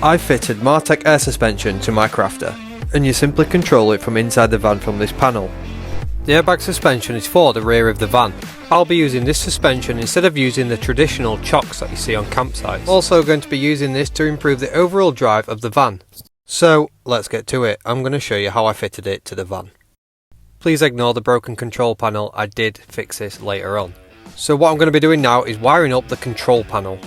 I fitted Martech air suspension to my crafter, and you simply control it from inside the van from this panel. The airbag suspension is for the rear of the van. I'll be using this suspension instead of using the traditional chocks that you see on campsites. I'm also going to be using this to improve the overall drive of the van. So let's get to it. I'm going to show you how I fitted it to the van. Please ignore the broken control panel, I did fix this later on. So what I'm going to be doing now is wiring up the control panel.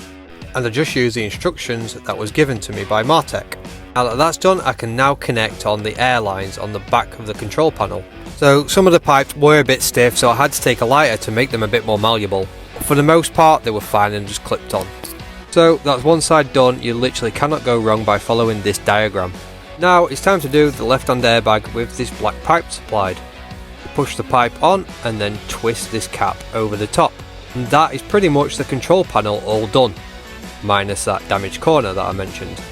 And I just use the instructions that was given to me by Martech. Now that that's done, I can now connect on the air lines on the back of the control panel. So some of the pipes were a bit stiff, so I had to take a lighter to make them a bit more malleable. But for the most part, they were fine and just clipped on. So that's one side done. You literally cannot go wrong by following this diagram. Now it's time to do the left-hand airbag with this black pipe supplied. You push the pipe on and then twist this cap over the top. And that is pretty much the control panel all done, minus that damaged corner that I mentioned.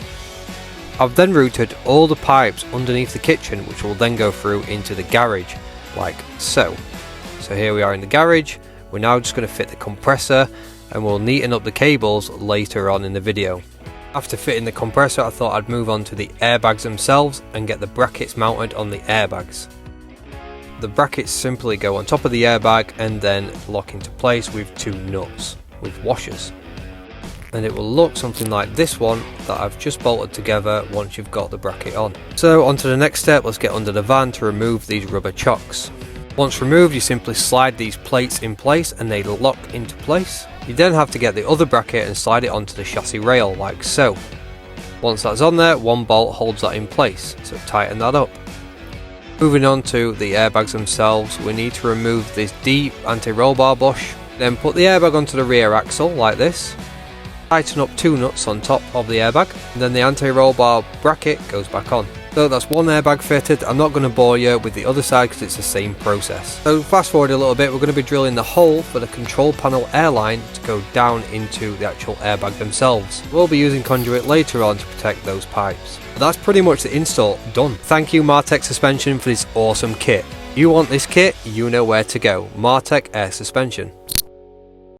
I've then routed all the pipes underneath the kitchen, which will then go through into the garage, like so. So here we are in the garage. We're now just going to fit the compressor, and we'll neaten up the cables later on in the video. After fitting the compressor, I thought I'd move on to the airbags themselves and get the brackets mounted on the airbags. The brackets simply go on top of the airbag and then lock into place with two nuts with washers. And it will look something like this one that I've just bolted together once you've got the bracket on. So on to the next step, let's get under the van to remove these rubber chocks. Once removed, you simply slide these plates in place and they lock into place. You then have to get the other bracket and slide it onto the chassis rail like so. Once that's on there, one bolt holds that in place, so tighten that up. Moving on to the airbags themselves, we need to remove this deep anti-roll bar bush, then put the airbag onto the rear axle like this. Tighten up two nuts on top of the airbag, and then the anti-roll bar bracket goes back on. So that's one airbag fitted. I'm not going to bore you with the other side because it's the same process. So fast forward a little bit, we're going to be drilling the hole for the control panel airline to go down into the actual airbag themselves. We'll be using conduit later on to protect those pipes. But that's pretty much the install done. Thank you Martech Suspension for this awesome kit. You want this kit, you know where to go. Martech Air Suspension.